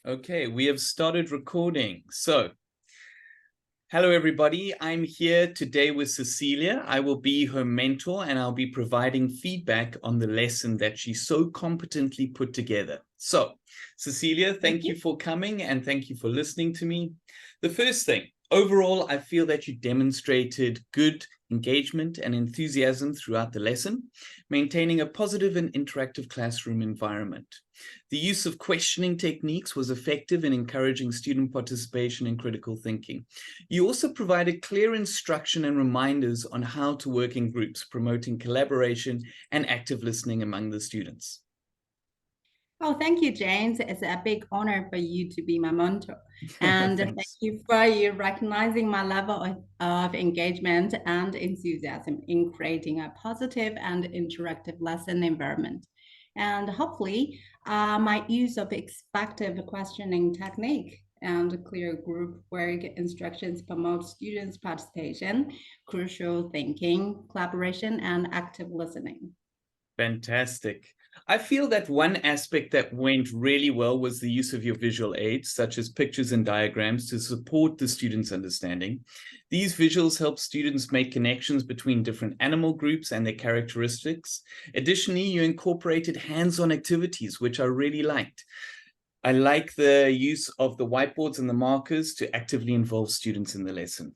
Okay, we have started recording. So, hello everybody. I'm here today with Cecilia. I will be her mentor and I'll be providing feedback on the lesson that she so competently put together. So, Cecilia, thank you for coming and thank you for listening to me. The first thing, overall, I feel that you demonstrated good engagement and enthusiasm throughout the lesson, maintaining a positive and interactive classroom environment. The use of questioning techniques was effective in encouraging student participation and critical thinking. You also provided clear instruction and reminders on how to work in groups, promoting collaboration and active listening among the students. Oh, thank you, James. It's a big honor for you to be my mentor. And thank Thanks. you for you recognizing my level of engagement and enthusiasm in creating a positive and interactive lesson environment. And hopefully, my use of expective questioning technique and clear group work instructions promote students' participation, crucial thinking, collaboration, and active listening. Fantastic. I feel that one aspect that went really well was the use of your visual aids, such as pictures and diagrams, to support the students' understanding. These visuals help students make connections between different animal groups and their characteristics. Additionally, you incorporated hands-on activities, which I really liked. I like the use of the whiteboards and the markers to actively involve students in the lesson.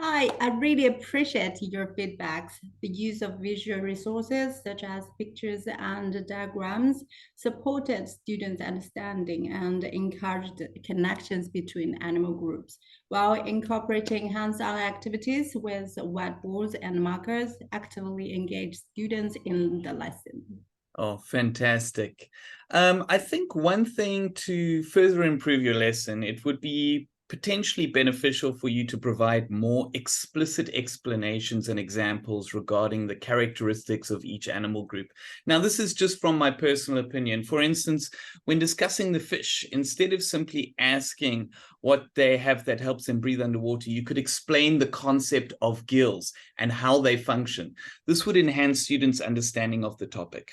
I really appreciate your feedbacks. The use of visual resources such as pictures and diagrams supported students' understanding and encouraged connections between animal groups, while incorporating hands-on activities with whiteboards and markers actively engage students in the lesson. Oh, fantastic. I think one thing to further improve your lesson, it would be potentially beneficial for you to provide more explicit explanations and examples regarding the characteristics of each animal group. Now, this is just from my personal opinion. For instance, when discussing the fish, instead of simply asking what they have that helps them breathe underwater, you could explain the concept of gills and how they function. This would enhance students' understanding of the topic.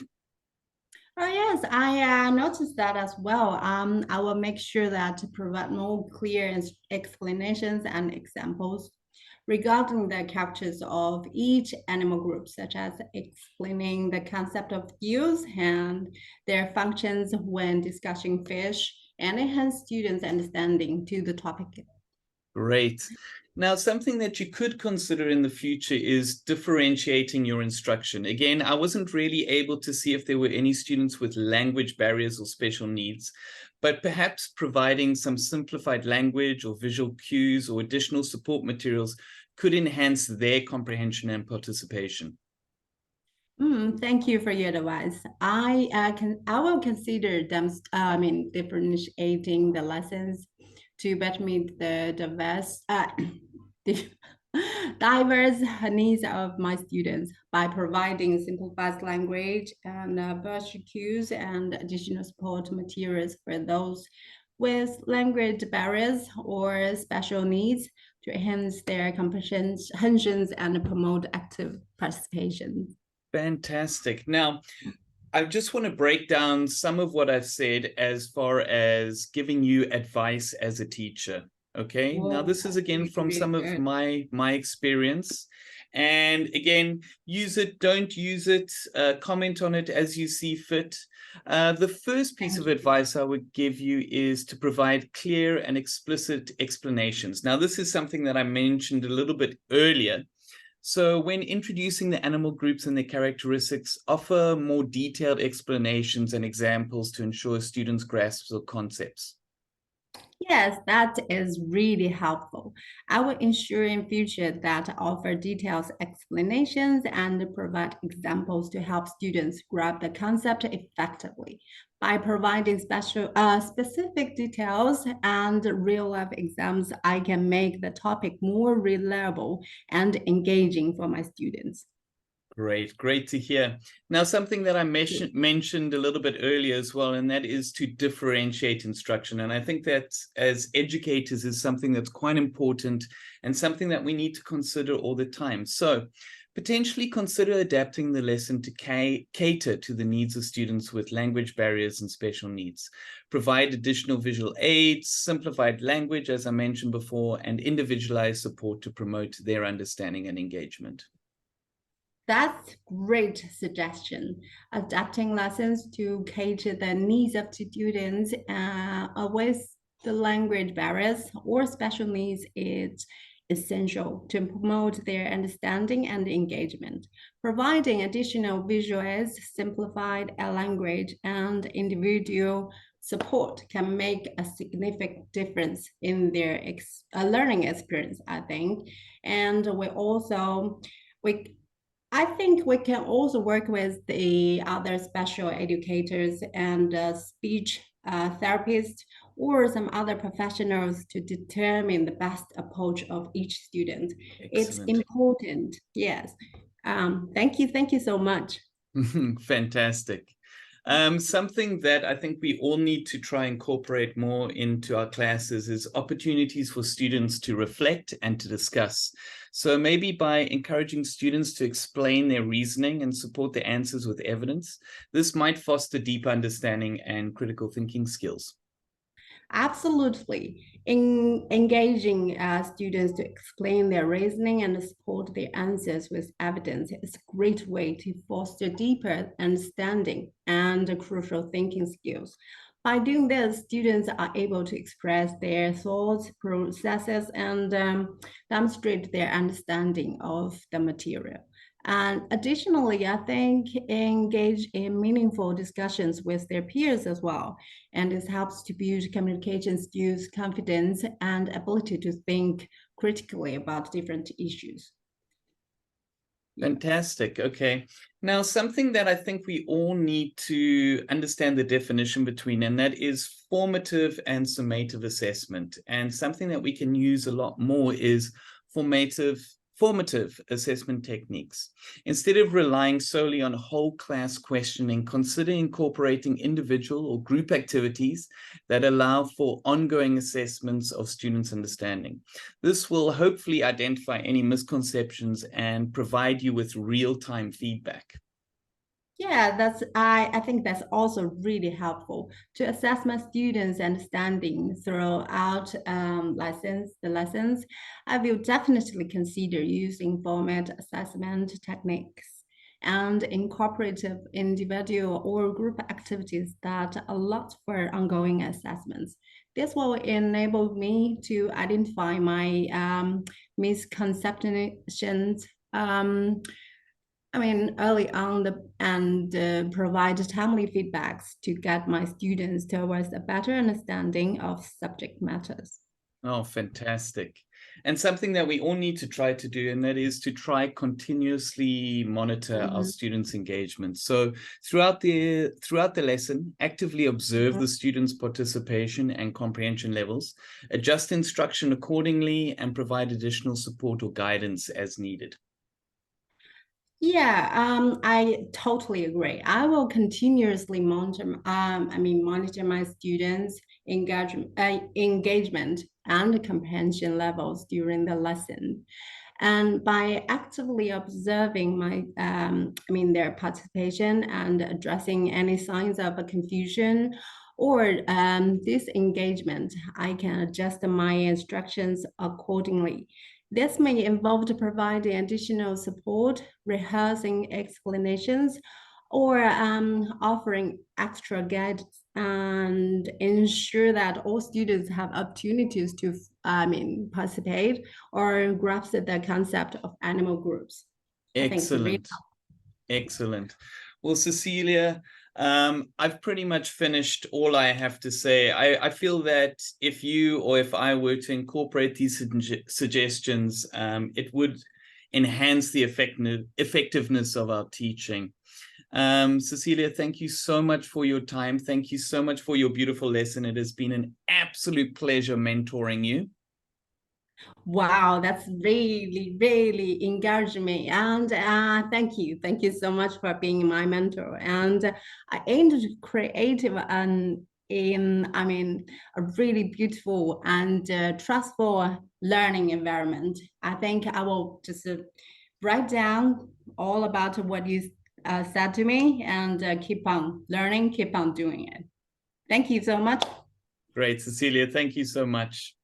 Oh, yes, I noticed that as well. I will make sure that to provide more clear explanations and examples regarding the characters of each animal group, such as explaining the concept of gills and their functions when discussing fish, and enhance students' understanding to the topic. Great. Now, something that you could consider in the future is differentiating your instruction. Again, I wasn't really able to see if there were any students with language barriers or special needs, but perhaps providing some simplified language or visual cues or additional support materials could enhance their comprehension and participation. Thank you for your advice. I will consider them. Differentiating the lessons to better meet the the diverse needs of my students by providing simplified language and virtual cues and additional support materials for those with language barriers or special needs to enhance their comprehensions and promote active participation. Fantastic. Now, I just want to break down some of what I've said as far as giving you advice as a teacher. Okay. Now, Whoa, this is again really, from really some of good. my experience. And again, use it, don't use it, comment on it as you see fit. The first piece Thank of you. advice I would give you is to provide clear and explicit explanations. Now, this is something that I mentioned a little bit earlier. So when introducing the animal groups and their characteristics, offer more detailed explanations and examples to ensure students grasp the concepts. Yes, that is really helpful. I will ensure in future that I offer details, explanations, and provide examples to help students grab the concept effectively. By providing specific details and real-life exams, I can make the topic more reliable and engaging for my students. Great, great to hear. Now, something that I mentioned a little bit earlier as well, and that is to differentiate instruction. And I think that as educators is something that's quite important and something that we need to consider all the time. So Potentially consider adapting the lesson to cater to the needs of students with language barriers and special needs. Provide additional visual aids, simplified language, as I mentioned before, and individualized support to promote their understanding and engagement. That's great suggestion. Adapting lessons to cater the needs of students with the language barriers or special needs is essential to promote their understanding and engagement. Providing additional visuals, simplified language, and individual support can make a significant difference in their learning experience, I think. And we I think we can also work with the other special educators and speech therapists or some other professionals to determine the best approach of each student. It's Excellent. important. Yes. Thank you so much. Fantastic. Something that I think we all need to try and incorporate more into our classes is opportunities for students to reflect and to discuss. So maybe by encouraging students to explain their reasoning and support their answers with evidence, this might foster deep understanding and critical thinking skills. Absolutely. In engaging students to explain their reasoning and support their answers with evidence is a great way to foster deeper understanding and crucial thinking skills. By doing this, students are able to express their thoughts, processes, and demonstrate their understanding of the material. And additionally, I think engage in meaningful discussions with their peers as well. And this helps to build communication skills, confidence, and ability to think critically about different issues. Fantastic. Okay. Now, something that I think we all need to understand the definition between, and that is formative and summative assessment. And something that we can use a lot more is formative assessment techniques. Instead of relying solely on whole class questioning, consider incorporating individual or group activities that allow for ongoing assessments of students' understanding. This will hopefully identify any misconceptions and provide you with real-time feedback. Yeah, I think that's also really helpful to assess my students' understanding throughout the lessons. I will definitely consider using format assessment techniques and incorporative individual or group activities that allow for ongoing assessments. This will enable me to identify my misconceptions early on and provide timely feedbacks to get my students towards a better understanding of subject matters. Oh, fantastic. And something that we all need to try to do, and that is to try continuously monitor our students' engagement. So throughout the lesson, actively observe the students' participation and comprehension levels, adjust instruction accordingly, and provide additional support or guidance as needed. Yeah, I totally agree. I will continuously monitor my students' engagement and comprehension levels during the lesson. And by actively observing their participation and addressing any signs of a confusion or disengagement, I can adjust my instructions accordingly. This may involve providing additional support, rehearsing explanations, or offering extra guidance and ensure that all students have opportunities to participate or grasp the concept of animal groups. I think it's really Excellent. Excellent. Well, Cecilia, I've pretty much finished all I have to say. I feel that if you or if I were to incorporate these suggestions, it would enhance the effectiveness of our teaching. Cecilia, thank you so much for your time. Thank you so much for your beautiful lesson. It has been an absolute pleasure mentoring you. Wow, that's really, really encouraging me. And thank you so much for being my mentor. And I aim to create a really beautiful and trustful learning environment. I think I will just write down all about what you said to me and keep on learning, keep on doing it. Thank you so much. Great, Cecilia. Thank you so much.